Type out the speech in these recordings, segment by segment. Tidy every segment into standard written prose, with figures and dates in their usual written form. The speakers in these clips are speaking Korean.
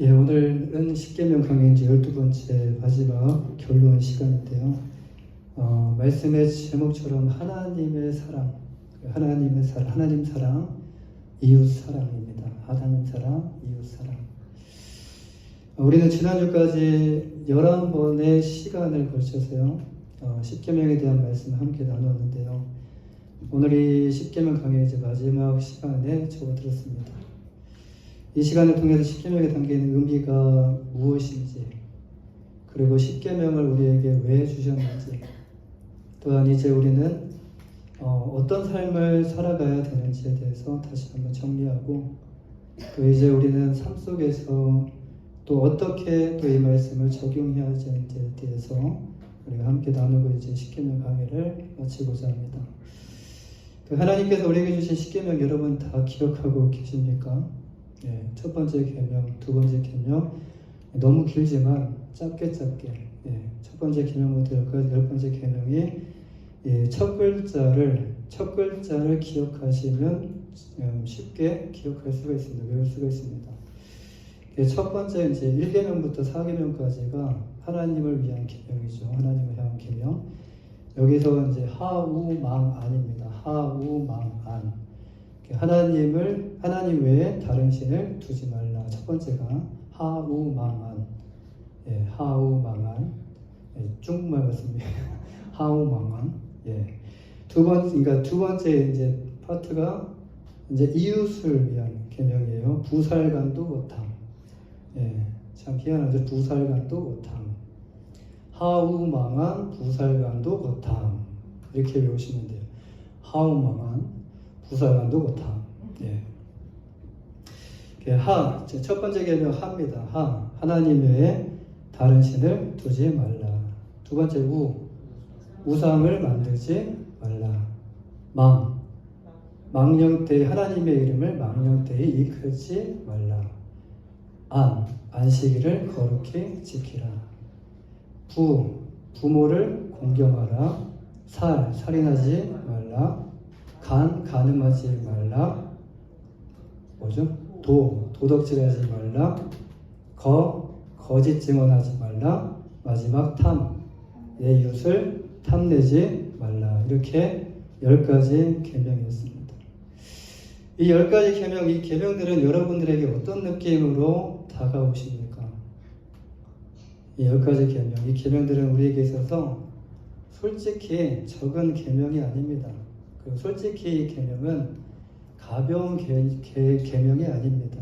예, 오늘은 십계명 강의 이제 12번째 마지막 결론 시간인데요. 말씀의 제목처럼 하나님의 사랑, 하나님 사랑, 이웃 사랑입니다. 하나님 사랑, 이웃 사랑. 우리는 지난주까지 11번의 시간을 걸쳐서요, 십계명에 대한 말씀을 함께 나누었는데요. 오늘 이 십계명 강의 이제 마지막 시간에 접어들었습니다. 이 시간을 통해서 십계명에 담기는 의미가 무엇인지, 그리고 십계명을 우리에게 왜 주셨는지, 또한 이제 우리는 어떤 삶을 살아가야 되는지에 대해서 다시 한번 정리하고, 또 이제 우리는 삶 속에서 또 어떻게 또 이 말씀을 적용해야 하는지에 대해서 우리가 함께 나누고 이제 십계명 강의를 마치고자 합니다. 하나님께서 우리에게 주신 십계명 여러분 다 기억하고 계십니까? 예, 첫 번째 계명, 두 번째 계명 너무 길지만 짧게 첫 번째 계명부터 열 번째 계명이 첫 글자를 기억하시면 쉽게 기억할 수가 있습니다. 외울 수가 있습니다. 첫 번째 이제 1계명부터 4계명까지가 하나님을 위한 계명이죠. 하나님을 향한 계명. 여기서 이제 하우망안입니다. 하우망안. 하나님 외에 다른 신을 두지 말라. 첫 번째가 하우망안. 예, 하우망안. 예, 중국말 같습니다. 하우망안. 예. 두 번째 이제 파트가 이제 이웃을 위한 계명이에요. 부살간도 못함. 예, 참 희한하죠. 부살간도 못함. 하우망한 부살간도 못함. 이렇게 외우시면 돼요. 하우망한 부살간도 못함. 예. 첫 번째 계명 하입니다. 하나님 외에 다른 신을 두지 말라. 두 번째 우상을 만들지 말라. 망령되이 하나님의 이름을 망령되이 일컫지 말라. 안식일을 거룩히 지키라. 부모를 공경하라. 살인하지 말라. 간음하지 말라. 도덕질하지 말라. 거짓 증언하지 말라. 마지막 내 이웃을 탐내지 말라. 이렇게 10가지 계명이었습니다. 이 10가지 계명, 이 계명들은 여러분들에게 어떤 느낌으로 다가오십니까? 이 10가지 계명, 이 계명들은 우리에게 있어서 솔직히 적은 계명이 아닙니다. 그리고 솔직히 이 계명은 가벼운 계명이 아닙니다.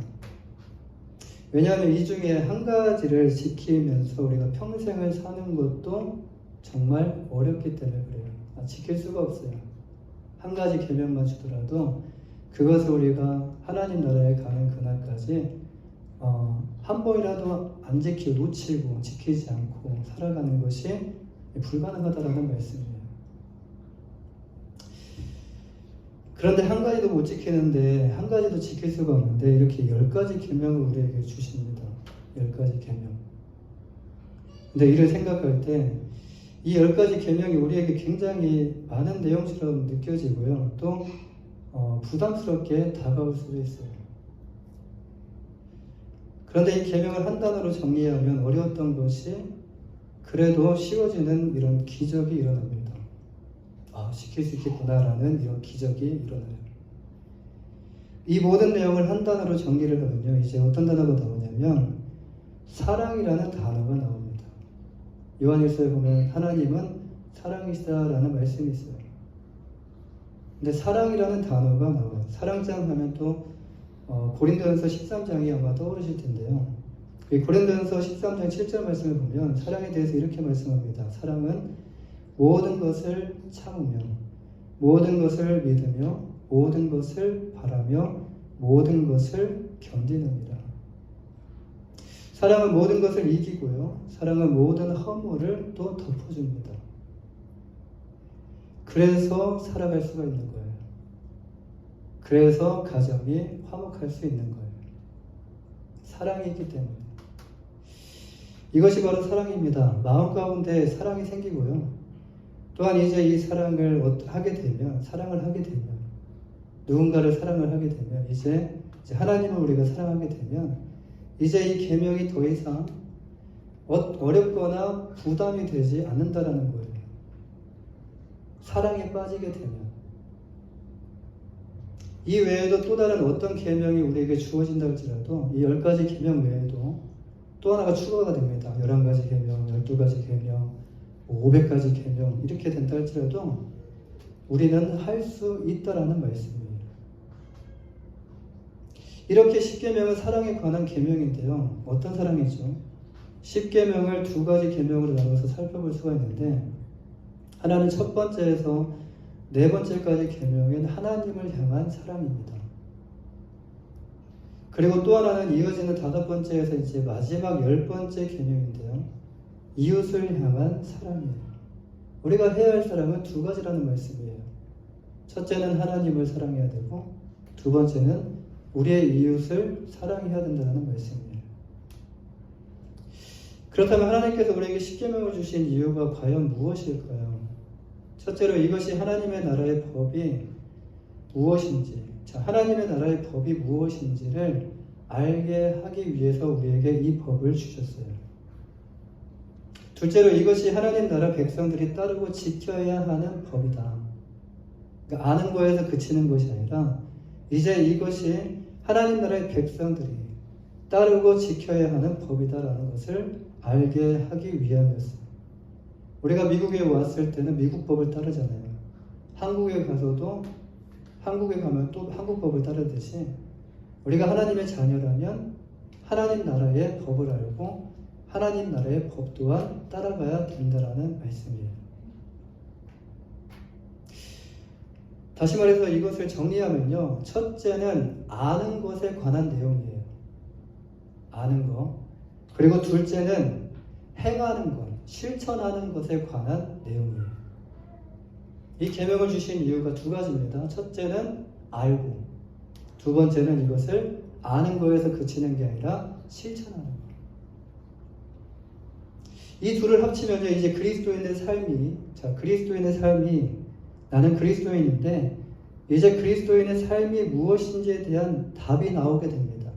왜냐하면 이 중에 한 가지를 지키면서 우리가 평생을 사는 것도 정말 어렵기 때문에 그래요. 지킬 수가 없어요. 한 가지 계명만 주더라도 그것을 우리가 하나님 나라에 가는 그날까지 한 번이라도 안 지키고 놓치고 지키지 않고 살아가는 것이 불가능하다라는 말씀이에요. 그런데 한 가지도 못 지키는데, 한 가지도 지킬 수가 없는데 이렇게 10가지 계명을 우리에게 주십니다. 10가지 계명. 근데 이를 생각할 때 이 10가지 계명이 우리에게 굉장히 많은 내용처럼 느껴지고요. 또 부담스럽게 다가올 수도 있어요. 그런데 이 계명을 한 단어로 정리하면 어려웠던 것이 그래도 쉬워지는 이런 기적이 일어납니다. 지킬 수 있겠구나라는 이런 기적이 일어나요. 이 모든 내용을 한 단어로 정리를 하면요, 이제 어떤 단어가 나오냐면 사랑이라는 단어가 나옵니다. 요한일서에 보면 하나님은 사랑이시다라는 말씀이 있어요. 근데 사랑이라는 단어가 나와요. 사랑장 하면 또 고린도전서 13장이 아마 떠오르실 텐데요. 이 고린도전서 13장 7절 말씀을 보면 사랑에 대해서 이렇게 말씀합니다. 사랑은 모든 것을 참으며, 모든 것을 믿으며, 모든 것을 바라며, 모든 것을 견디느니라. 사랑은 모든 것을 이기고요. 사랑은 모든 허물을 또 덮어줍니다. 그래서 살아갈 수가 있는 거예요. 그래서 가정이 화목할 수 있는 거예요. 사랑이기 때문에. 이것이 바로 사랑입니다. 마음 가운데 사랑이 생기고요. 또한 이제 이 사랑을 하게 되면, 누군가를 사랑을 하게 되면, 이제 하나님을 우리가 사랑하게 되면 이제 이 계명이 더 이상 어렵거나 부담이 되지 않는다라는 거예요. 사랑에 빠지게 되면. 이 외에도 또 다른 어떤 계명이 우리에게 주어진다 할지라도 이 10가지 계명 외에도 또 하나가 추가가 됩니다. 11가지 계명, 12가지 계명, 500가지 계명 이렇게 된다 할지라도 우리는 할 수 있다라는 말씀이에요. 이렇게 10계명은 사랑에 관한 계명인데요. 어떤 사랑이죠? 10계명을 2가지 계명으로 나눠서 살펴볼 수가 있는데 하나는 첫 번째에서 네 번째까지 계명인 하나님을 향한 사랑입니다. 그리고 또 하나는 이어지는 5번째에서 이제 마지막 10번째 계명인데요. 이웃을 향한 사랑이에요. 우리가 해야 할 사랑은 2가지라는 말씀이에요. 첫째는 하나님을 사랑해야 되고 두 번째는 우리의 이웃을 사랑해야 된다는 말씀이에요. 그렇다면 하나님께서 우리에게 10계명을 주신 이유가 과연 무엇일까요? 첫째로 이것이 하나님의 나라의 법이 무엇인지, 하나님의 나라의 법이 무엇인지를 알게 하기 위해서 우리에게 이 법을 주셨어요. 둘째로 이것이 하나님 나라 백성들이 따르고 지켜야 하는 법이다. 그러니까 아는 거에서 그치는 것이 아니라 이제 이것이 하나님 나라의 백성들이 따르고 지켜야 하는 법이다라는 것을 알게 하기 위함이었어요. 우리가 미국에 왔을 때는 미국 법을 따르잖아요. 한국에 가서도 한국에 가면 또 한국 법을 따르듯이 우리가 하나님의 자녀라면 하나님 나라의 법을 알고 하나님 나라의 법 또한 따라가야 된다라는 말씀이에요. 다시 말해서 이것을 정리하면요. 첫째는 아는 것에 관한 내용이에요. 아는 것. 그리고 둘째는 행하는 것, 실천하는 것에 관한 내용이에요. 이 계명을 주신 이유가 2가지입니다. 첫째는 알고, 두 번째는 이것을 아는 거에서 그치는 게 아니라 실천하는 것. 이 둘을 합치면요, 이제 그리스도인의 삶이 나는 그리스도인인데 이제 그리스도인의 삶이 무엇인지에 대한 답이 나오게 됩니다.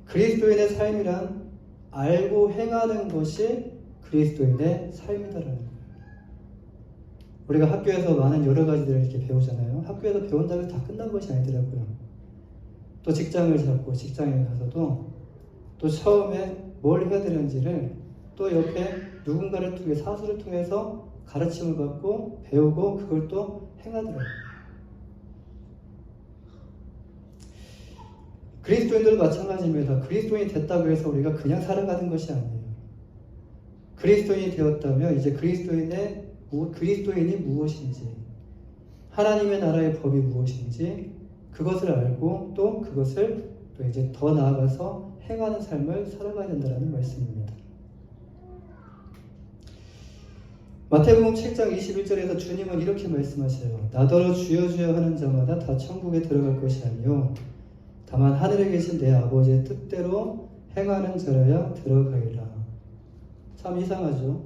그리스도인의 삶이란 알고 행하는 것이 그리스도인의 삶이다라는 거예요. 우리가 학교에서 많은 여러 가지들을 이렇게 배우잖아요. 학교에서 배운다고 해서 다 끝난 것이 아니더라고요. 또 직장을 잡고 직장에 가서도 또 처음에 뭘 해야 되는지를 또 옆에 누군가를 통해 사수를 통해서 가르침을 받고 배우고 그걸 또 행하더라고요. 그리스도인들도 마찬가지입니다. 그리스도인이 됐다고 해서 우리가 그냥 살아가는 것이 아니에요. 그리스도인이 되었다면 이제 그리스도인이 무엇인지, 하나님의 나라의 법이 무엇인지 그것을 알고 또 그것을 또 이제 더 나아가서 행하는 삶을 살아가야 된다는 말씀입니다. 마태복음 7장 21절에서 주님은 이렇게 말씀하셔요. 나더러 주여 주여 하는 자마다 다 천국에 들어갈 것이 아니요 다만 하늘에 계신 내 아버지의 뜻대로 행하는 자라야 들어가리라. 참 이상하죠.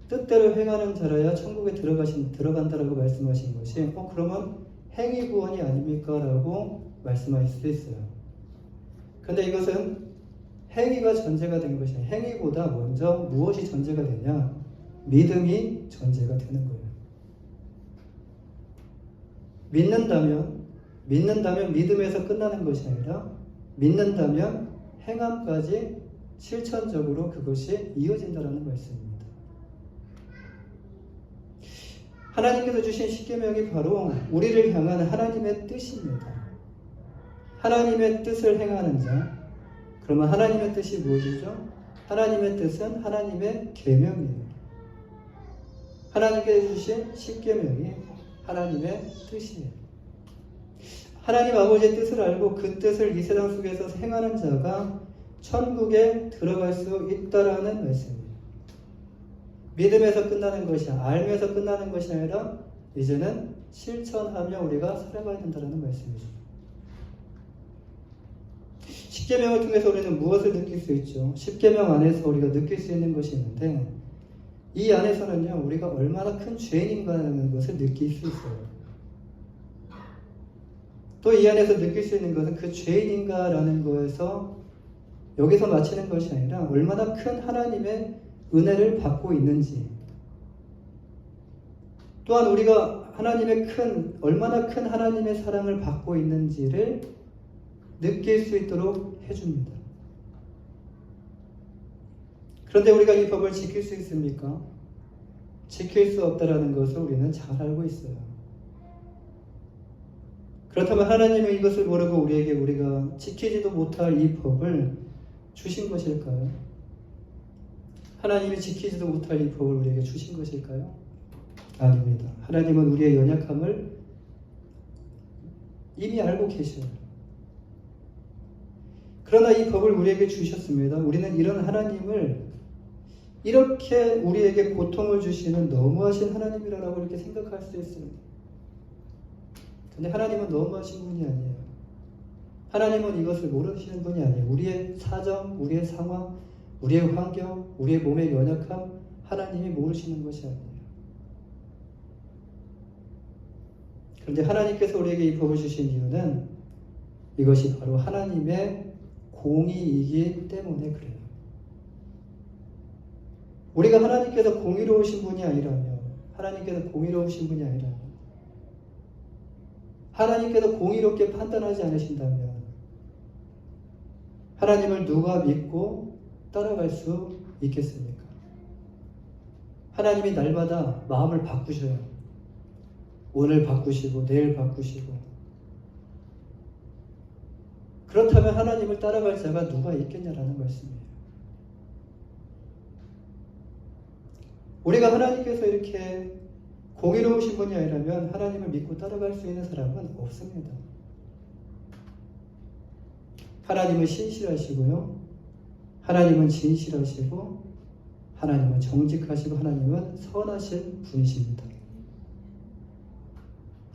뜻대로 행하는 자라야 천국에 들어간다라고 말씀하신 것이 그러면 행위 구원이 아닙니까? 라고 말씀하실 수도 있어요. 근데 이것은 행위가 전제가 된 것이 아니라 행위보다 먼저 무엇이 전제가 되냐? 믿음이 전제가 되는 거예요. 믿는다면 믿음에서 끝나는 것이 아니라 믿는다면 행함까지 실천적으로 그것이 이어진다는 말씀입니다. 하나님께서 주신 십계명이 바로 우리를 향한 하나님의 뜻입니다. 하나님의 뜻을 행하는 자. 그러면 하나님의 뜻이 무엇이죠? 하나님의 뜻은 하나님의 계명이에요. 하나님께서 주신 십계명이 하나님의 뜻이에요. 하나님 아버지의 뜻을 알고 그 뜻을 이 세상 속에서 행하는 자가 천국에 들어갈 수 있다라는 말씀입니다. 믿음에서 끝나는 것이 알면서 끝나는 것이 아니라 이제는 실천하며 우리가 살아가야 된다는 말씀이죠. 십계명을 통해서 우리는 무엇을 느낄 수 있죠? 십계명 안에서 우리가 느낄 수 있는 것이 있는데 이 안에서는요, 우리가 얼마나 큰 죄인인가라는 것을 느낄 수 있어요. 또 이 안에서 느낄 수 있는 것은 그 죄인인가라는 거에서 여기서 마치는 것이 아니라 얼마나 큰 하나님의 은혜를 받고 있는지, 또한 우리가 얼마나 큰 하나님의 사랑을 받고 있는지를 느낄 수 있도록 해줍니다. 그런데 우리가 이 법을 지킬 수 있습니까? 지킬 수 없다라는 것을 우리는 잘 알고 있어요. 그렇다면 하나님은 이것을 모르고 우리가 지키지도 못할 이 법을 주신 것일까요? 하나님이 지키지도 못할 이 법을 우리에게 주신 것일까요? 아닙니다. 하나님은 우리의 연약함을 이미 알고 계셔요. 그러나 이 법을 우리에게 주셨습니다. 우리는 이런 하나님을 이렇게 우리에게 고통을 주시는 너무하신 하나님이라고 이렇게 생각할 수 있습니다. 근데 하나님은 너무하신 분이 아니에요. 하나님은 이것을 모르시는 분이 아니에요. 우리의 사정, 우리의 상황, 우리의 환경, 우리의 몸의 연약함, 하나님이 모르시는 것이 아니에요. 그런데 하나님께서 우리에게 이 법을 주신 이유는 이것이 바로 하나님의 공의이기 때문에 그래요. 우리가 하나님께서 공의로우신 분이 아니라면, 하나님께서 공의롭게 판단하지 않으신다면 하나님을 누가 믿고 따라갈 수 있겠습니까? 하나님이 날마다 마음을 바꾸셔요. 오늘 바꾸시고 내일 바꾸시고. 그렇다면 하나님을 따라갈 자가 누가 있겠냐라는 말씀이에요. 우리가 하나님께서 이렇게 공의로우신 분이 아니라면 하나님을 믿고 따라갈 수 있는 사람은 없습니다. 하나님은 신실하시고요. 하나님은 진실하시고 하나님은 정직하시고 하나님은 선하신 분이십니다.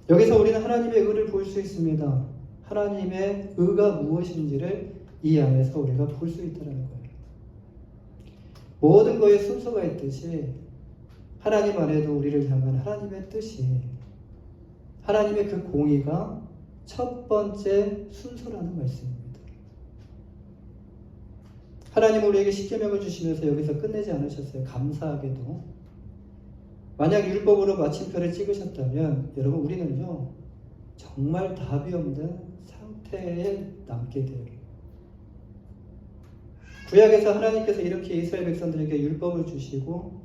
여기서 우리는 하나님의 의를 볼 수 있습니다. 하나님의 의가 무엇인지를 이 안에서 우리가 볼 수 있다는 거예요. 모든 것에 순서가 있듯이 하나님 안에도 우리를 향한 하나님의 뜻이, 하나님의 그 공의가 첫 번째 순서라는 말씀입니다. 하나님은 우리에게 십계명을 주시면서 여기서 끝내지 않으셨어요. 감사하게도. 만약 율법으로 마침표를 찍으셨다면 여러분 우리는요 정말 답이 없는 상태에 남게 돼요. 구약에서 하나님께서 이렇게 이스라엘 백성들에게 율법을 주시고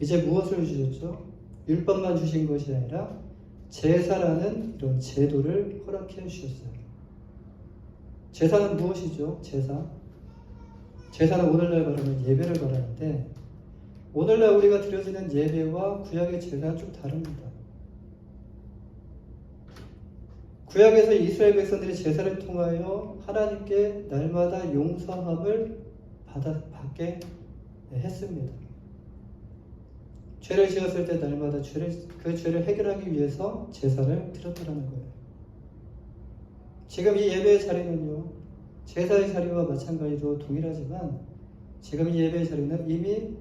이제 무엇을 주셨죠? 율법만 주신 것이 아니라 제사라는 이런 제도를 허락해 주셨어요. 제사는 무엇이죠? 제사는 오늘날 말하면 예배를 말하는데 오늘날 우리가 드려지는 예배와 구약의 제사는 좀 다릅니다. 구약에서 이스라엘 백성들이 제사를 통하여 하나님께 날마다 용서함을 받게 했습니다. 죄를 지었을 때 날마다 그 죄를 해결하기 위해서 제사를 드렸다는 거예요. 지금 이 예배의 자리는요, 제사의 자리와 마찬가지로 동일하지만 지금 이 예배의 자리는 이미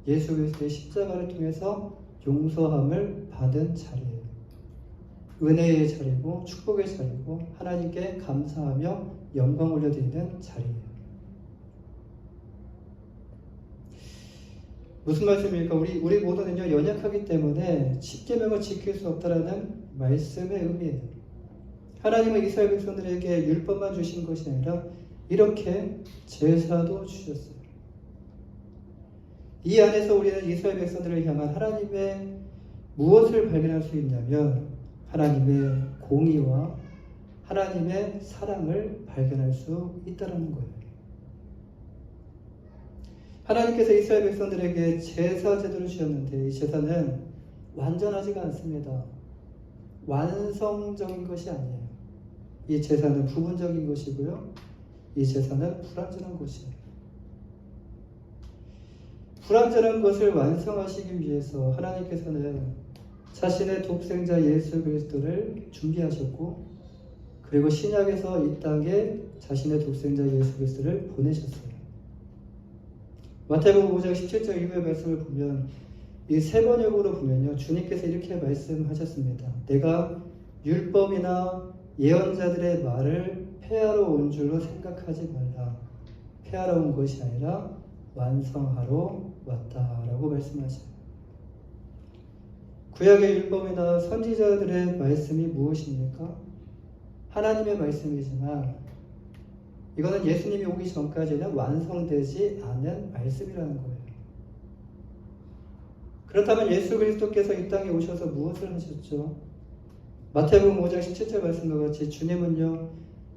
예수 그리스도의 십자가를 통해서 용서함을 받은 자리예요. 은혜의 자리고 축복의 자리고 하나님께 감사하며 영광 올려드리는 자리예요. 무슨 말씀입니까? 우리 모두는요 연약하기 때문에 십계명을 지킬 수 없다라는 말씀의 의미예요. 하나님은 이스라엘 백성들에게 율법만 주신 것이 아니라 이렇게 제사도 주셨어요. 이 안에서 우리는 이스라엘 백성들을 향한 하나님의 무엇을 발견할 수 있냐면 하나님의 공의와 하나님의 사랑을 발견할 수 있다는 거예요. 하나님께서 이스라엘 백성들에게 제사 제도를 주셨는데 이 제사는 완전하지가 않습니다. 완성적인 것이 아니에요. 이 제사는 부분적인 것이고요. 이 제사는 불완전한 것이에요. 불완전한 것을 완성하시기 위해서 하나님께서는 자신의 독생자 예수 그리스도를 준비하셨고 그리고 신약에서 이 땅에 자신의 독생자 예수 그리스도를 보내셨어요. 마태복음 5장 17절 이후의 말씀을 보면 이 세 번역으로 보면요 주님께서 이렇게 말씀하셨습니다. 내가 율법이나 예언자들의 말을 폐하러 온 줄로 생각하지 말라. 폐하러 온 것이 아니라 완성하러 왔다라고 말씀하셔요. 구약의 율법이나 선지자들의 말씀이 무엇입니까? 하나님의 말씀이지만 이거는 예수님이 오기 전까지는 완성되지 않은 말씀이라는 거예요. 그렇다면 예수 그리스도께서 이 땅에 오셔서 무엇을 하셨죠? 마태복음 5장 17절 말씀과 같이 주님은요,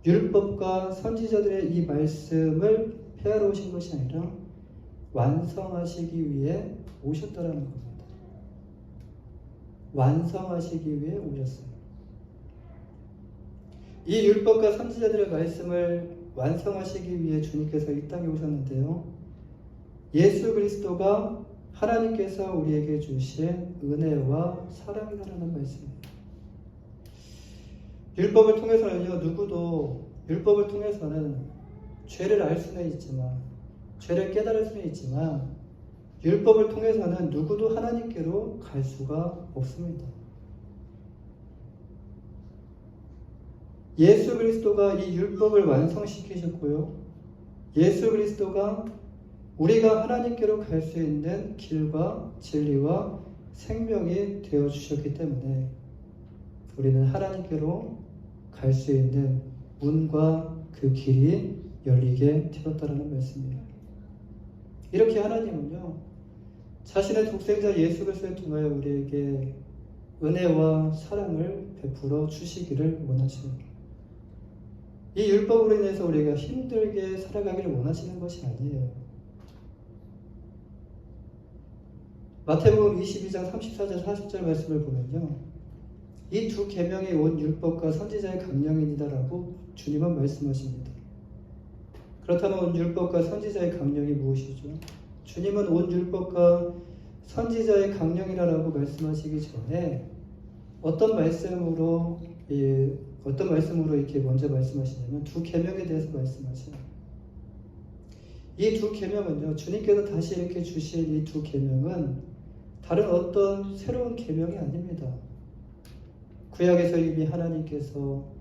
율법과 선지자들의 이 말씀을 폐하러 오신 것이 아니라 완성하시기 위해 오셨다라는 겁니다. 완성하시기 위해 오셨어요. 이 율법과 선지자들의 말씀을 완성하시기 위해 주님께서 이 땅에 오셨는데요. 예수 그리스도가 하나님께서 우리에게 주신 은혜와 사랑이라는 말씀입니다. 율법을 통해서는요, 누구도 율법을 통해서는 죄를 알 수는 있지만, 죄를 깨달을 수는 있지만, 율법을 통해서는 누구도 하나님께로 갈 수가 없습니다. 예수 그리스도가 이 율법을 완성시키셨고요. 예수 그리스도가 우리가 하나님께로 갈 수 있는 길과 진리와 생명이 되어 주셨기 때문에 우리는 하나님께로 갈 수 있는 문과 그 길이 열리게 되었다는 말씀이에요. 이렇게 하나님은요, 자신의 독생자 예수 그리스도를 통하여 우리에게 은혜와 사랑을 베풀어 주시기를 원하십니다. 이 율법으로 인해서 우리가 힘들게 살아가기를 원하시는 것이 아니에요. 마태복음 22장 34절 40절 말씀을 보면요, 이 두 계명이 온 율법과 선지자의 강령이니다라고 주님은 말씀하십니다. 그렇다면 온 율법과 선지자의 강령이 무엇이죠? 주님은 온 율법과 선지자의 강령이라고 말씀하시기 전에 어떤 말씀으로 이렇게 먼저 말씀하시냐면 두 계명에 대해서 말씀하셔요. 이 두 계명은요, 주님께서 다시 이렇게 주신 이 두 계명은 다른 어떤 새로운 계명이 아닙니다. 구약에서 이미 하나님께서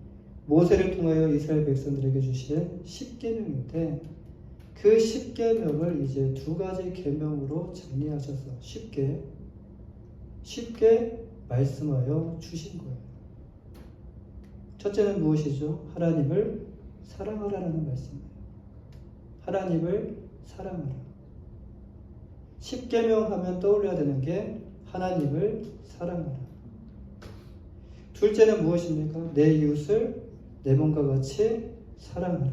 모세를 통하여 이스라엘 백성들에게 주신 10계명인데 그 10계명을 이제 두 가지 계명으로 정리하셔서 쉽게 말씀하여 주신 거예요. 첫째는 무엇이죠? 하나님을 사랑하라는 말씀이에요. 하나님을 사랑하라. 10계명 하면 떠올려야 되는 게 하나님을 사랑하라. 둘째는 무엇입니까? 내 이웃을 내 몸과 같이 사랑하라.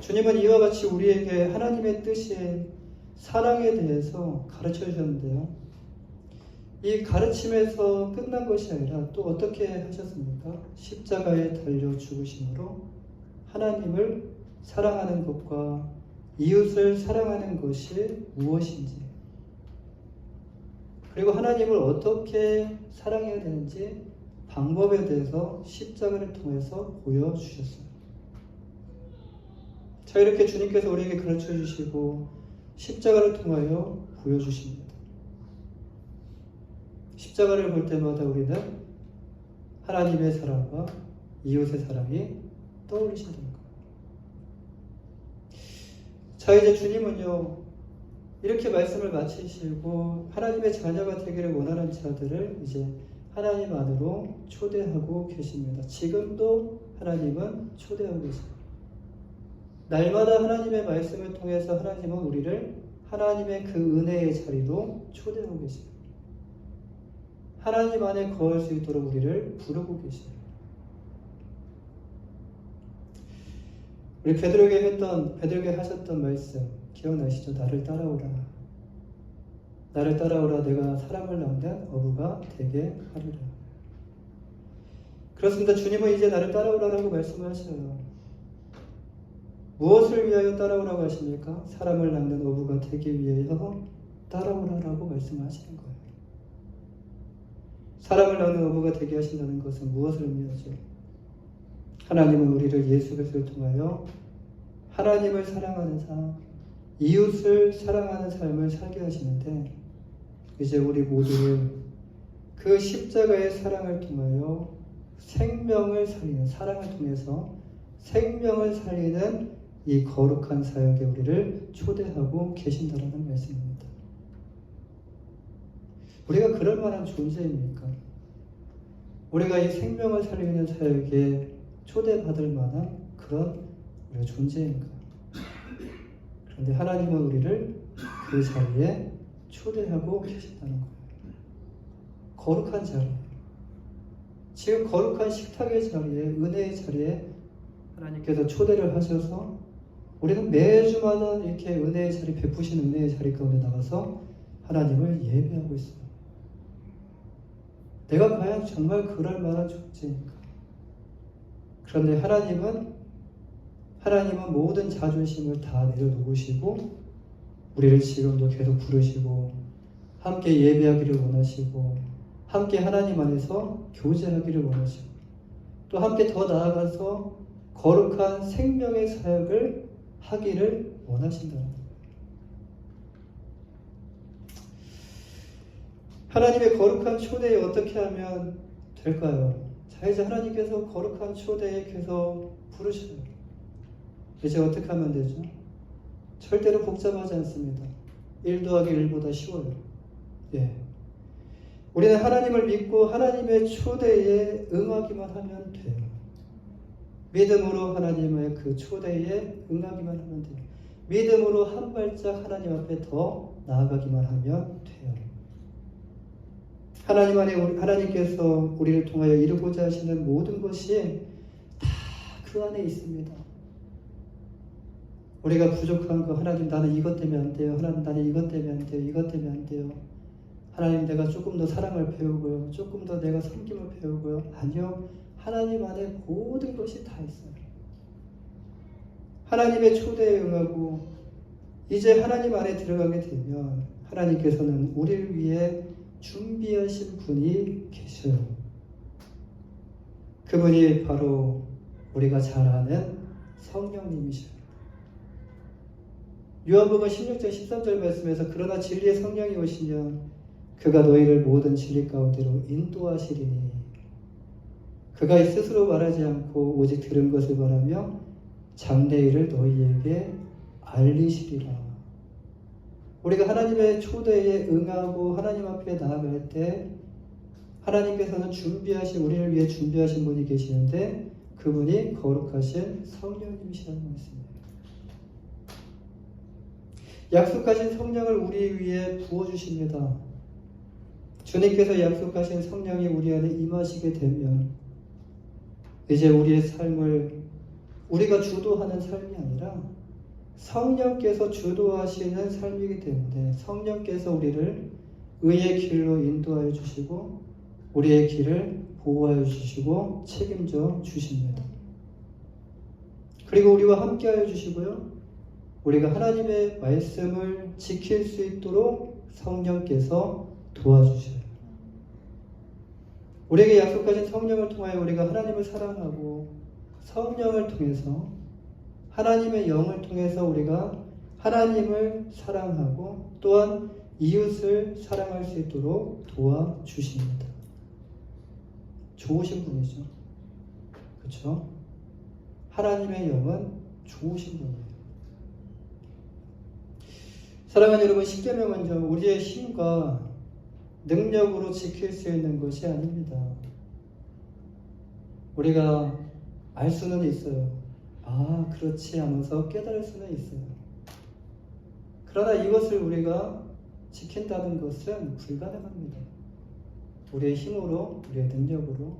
주님은 이와 같이 우리에게 하나님의 뜻인 사랑에 대해서 가르쳐 주셨는데요. 이 가르침에서 끝난 것이 아니라 또 어떻게 하셨습니까? 십자가에 달려 죽으심으로 하나님을 사랑하는 것과 이웃을 사랑하는 것이 무엇인지, 그리고 하나님을 어떻게 사랑해야 되는지 방법에 대해서 십자가를 통해서 보여주셨어요. 자, 이렇게 주님께서 우리에게 가르쳐 주시고 십자가를 통하여 보여주십니다. 십자가를 볼 때마다 우리는 하나님의 사랑과 이웃의 사랑이 떠오르시는 거예요. 자, 이제 주님은요, 이렇게 말씀을 마치시고 하나님의 자녀가 되기를 원하는 자들을 이제 하나님 안으로 초대하고 계십니다. 지금도 하나님은 초대하고 계십니다. 날마다 하나님의 말씀을 통해서 하나님은 우리를 하나님의 그 은혜의 자리로 초대하고 계십니다. 하나님 안에 거할 수 있도록 우리를 부르고 계십니다. 우리 베드로에게 하셨던 말씀 기억나시죠? 나를 따라오라. 나를 따라오라. 내가 사람을 낳는 어부가 되게 하리라. 그렇습니다. 주님은 이제 나를 따라오라라고 말씀하셔요. 무엇을 위하여 따라오라고 하십니까? 사람을 낳는 어부가 되기 위해서 따라오라라고 말씀하시는 거예요. 사람을 낳는 어부가 되게 하신다는 것은 무엇을 의미하죠? 하나님은 우리를 예수 그리스도를 통하여 하나님을 사랑하는 삶, 이웃을 사랑하는 삶을 살게 하시는데, 이제 우리 모두를 그 십자가의 사랑을 통하여 생명을 살리는, 사랑을 통해서 생명을 살리는 이 거룩한 사역에 우리를 초대하고 계신다라는 말씀입니다. 우리가 그럴 만한 존재입니까? 우리가 이 생명을 살리는 사역에 초대받을 만한 그런 우리가 존재인가? 그런데 하나님은 우리를 그 자리에 초대하고 계신다는 거예요. 거룩한 자리. 지금 거룩한 식탁의 자리에, 은혜의 자리에 하나님께서 초대를 하셔서 우리는 매주마다 이렇게 은혜의 자리, 베푸시는 은혜의 자리 가운데 나가서 하나님을 예배하고 있어요. 내가 과연 정말 그럴 만한 존재인가? 그런데 하나님은 모든 자존심을 다 내려놓으시고 우리를 지금도 계속 부르시고 함께 예배하기를 원하시고 함께 하나님 안에서 교제하기를 원하시고 또 함께 더 나아가서 거룩한 생명의 사역을 하기를 원하신다는 거예요. 하나님의 거룩한 초대에 어떻게 하면 될까요? 자, 이제 하나님께서 거룩한 초대에 계속 부르셔요. 이제 어떻게 하면 되죠? 절대로 복잡하지 않습니다. 1 더하기 1보다 쉬워요. 예. 우리는 하나님을 믿고 하나님의 초대에 응하기만 하면 돼요. 믿음으로 하나님의 그 초대에 응하기만 하면 돼요. 믿음으로 한 발짝 하나님 앞에 더 나아가기만 하면 돼요. 하나님 안에 하나님께서 우리를 통하여 이루고자 하시는 모든 것이 다 그 안에 있습니다. 우리가 부족한 거, 하나님 나는 이것 때문에 안 돼요. 하나님 나는 이것 때문에 안 돼요. 이것 때문에 안 돼요. 하나님 내가 조금 더 사랑을 배우고요. 조금 더 내가 섬김을 배우고요. 아니요. 하나님 안에 모든 것이 다 있어요. 하나님의 초대에 응하고 이제 하나님 안에 들어가게 되면 하나님께서는 우리를 위해 준비하신 분이 계셔요. 그분이 바로 우리가 잘 아는 성령님이셔요. 요한복음 16장 13절 말씀에서 그러나 진리의 성령이 오시면 그가 너희를 모든 진리 가운데로 인도하시리니 그가 스스로 말하지 않고 오직 들은 것을 말하며 장래 일을 너희에게 알리시리라. 우리가 하나님의 초대에 응하고 하나님 앞에 나아갈 때 하나님께서는 우리를 위해 준비하신 분이 계시는데 그분이 거룩하신 성령님이시라는 말씀이에요. 약속하신 성령을 우리 위해 부어주십니다. 주님께서 약속하신 성령이 우리 안에 임하시게 되면 이제 우리의 삶을 우리가 주도하는 삶이 아니라 성령께서 주도하시는 삶이기 때문에 성령께서 우리를 의의 길로 인도하여 주시고 우리의 길을 보호하여 주시고 책임져 주십니다. 그리고 우리와 함께하여 주시고요. 우리가 하나님의 말씀을 지킬 수 있도록 성령께서 도와주셔요. 우리에게 약속하신 성령을 통하여 우리가 하나님을 사랑하고 성령을 통해서 하나님의 영을 통해서 우리가 하나님을 사랑하고 또한 이웃을 사랑할 수 있도록 도와주십니다. 좋으신 분이죠. 그렇죠? 하나님의 영은 좋으신 분이에요. 사랑하는 여러분, 십계명은요 우리의 힘과 능력으로 지킬 수 있는 것이 아닙니다. 우리가 알 수는 있어요. 아, 그렇지 하면서 깨달을 수는 있어요. 그러나 이것을 우리가 지킨다는 것은 불가능합니다. 우리의 힘으로, 우리의 능력으로.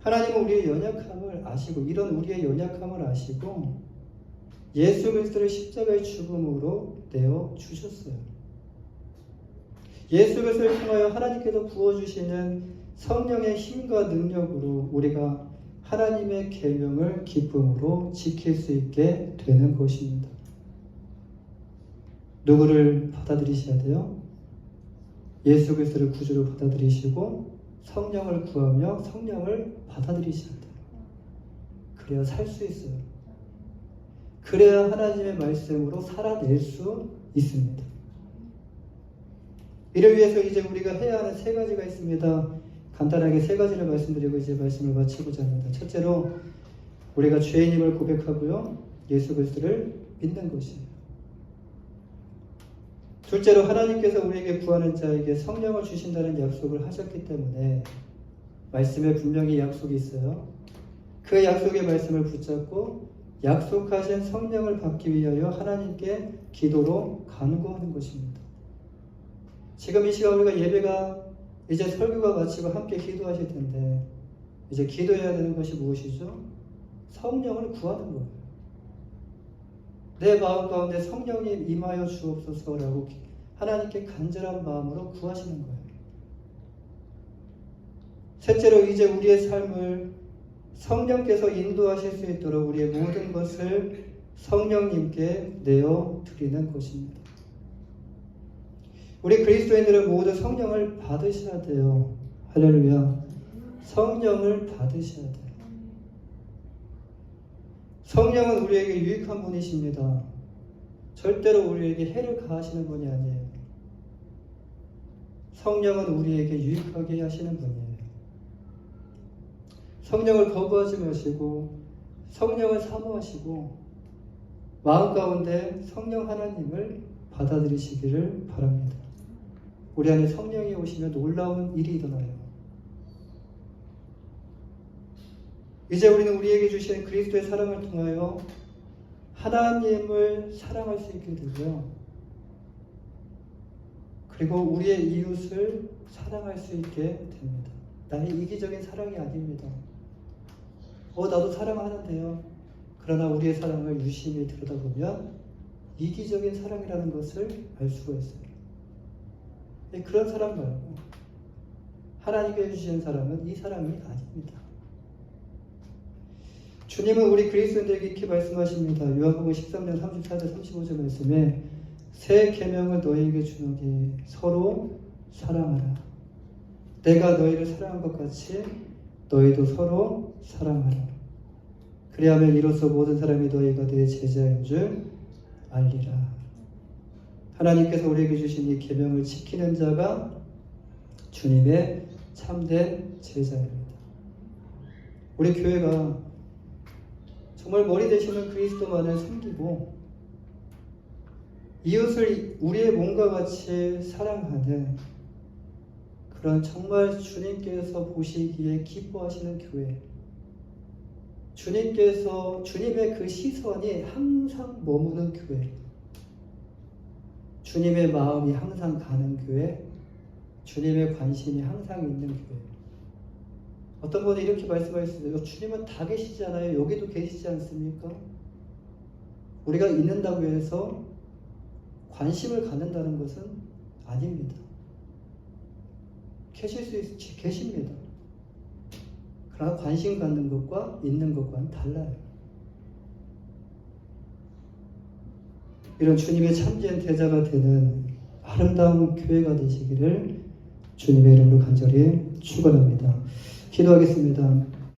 하나님은 우리의 연약함을 아시고 이런 우리의 연약함을 아시고 예수 그리스도를 십자가의 죽음으로 내어 주셨어요. 예수 그리스도를 통하여 하나님께서 부어주시는 성령의 힘과 능력으로 우리가 하나님의 계명을 기쁨으로 지킬 수 있게 되는 것입니다. 누구를 받아들이셔야 돼요? 예수 그리스도를 구주로 받아들이시고 성령을 구하며 성령을 받아들이셔야 돼요. 그래야 살 수 있어요. 그래야 하나님의 말씀으로 살아낼 수 있습니다. 이를 위해서 이제 우리가 해야 하는 3가지가 있습니다. 간단하게 3가지를 말씀드리고 이제 말씀을 마치고자 합니다. 첫째로 우리가 죄인임을 고백하고요. 예수 그리스도를 믿는 것이에요. 둘째로 하나님께서 우리에게 구하는 자에게 성령을 주신다는 약속을 하셨기 때문에 말씀에 분명히 약속이 있어요. 그 약속의 말씀을 붙잡고 약속하신 성령을 받기 위하여 하나님께 기도로 간구하는 것입니다. 지금 이 시간 우리가 예배가 이제 설교가 마치고 함께 기도하실 텐데 이제 기도해야 되는 것이 무엇이죠? 성령을 구하는 거예요. 내 마음 가운데 성령이 임하여 주옵소서라고 하나님께 간절한 마음으로 구하시는 거예요. 셋째로 이제 우리의 삶을 성령께서 인도하실 수 있도록 우리의 모든 것을 성령님께 내어 드리는 것입니다. 우리 그리스도인들은 모두 성령을 받으셔야 돼요. 할렐루야. 성령을 받으셔야 돼요. 성령은 우리에게 유익한 분이십니다. 절대로 우리에게 해를 가하시는 분이 아니에요. 성령은 우리에게 유익하게 하시는 분이에요. 성령을 거부하지 마시고 성령을 사모하시고 마음 가운데 성령 하나님을 받아들이시기를 바랍니다. 우리 안에 성령이 오시면 놀라운 일이 일어나요. 이제 우리는 우리에게 주신 그리스도의 사랑을 통하여 하나님을 사랑할 수 있게 되고요. 그리고 우리의 이웃을 사랑할 수 있게 됩니다. 나의 이기적인 사랑이 아닙니다. 나도 사랑하는데요. 그러나 우리의 사랑을 유심히 들여다보면 이기적인 사랑이라는 것을 알 수가 있어요. 그런 사랑 말고 하나님께 주시는 사랑은 이 사랑이 아닙니다. 주님은 우리 그리스도인들에게 이렇게 말씀하십니다. 요한복음 13장 34절 35절 말씀에 새 계명을 너희에게 주노니 서로 사랑하라. 내가 너희를 사랑한 것 같이 너희도 서로 사랑하라. 그리하면 이로써 모든 사람이 너희가 내 제자인 줄 알리라. 하나님께서 우리에게 주신 이 계명을 지키는 자가 주님의 참된 제자입니다. 우리 교회가 정말 머리 되시는 그리스도만을 섬기고 이웃을 우리의 몸과 같이 사랑하는 그런 정말 주님께서 보시기에 기뻐하시는 교회, 주님의 그 시선이 항상 머무는 교회, 주님의 마음이 항상 가는 교회, 주님의 관심이 항상 있는 교회. 어떤 분이 이렇게 말씀하셨어요. 주님은 다 계시잖아요. 여기도 계시지 않습니까? 우리가 있는다고 해서 관심을 갖는다는 것은 아닙니다. 계십니다. 그러나 관심 갖는 것과 있는 것과는 달라요. 이런 주님의 참된 제자가 되는 아름다운 교회가 되시기를 주님의 이름으로 간절히 축원합니다. 기도하겠습니다.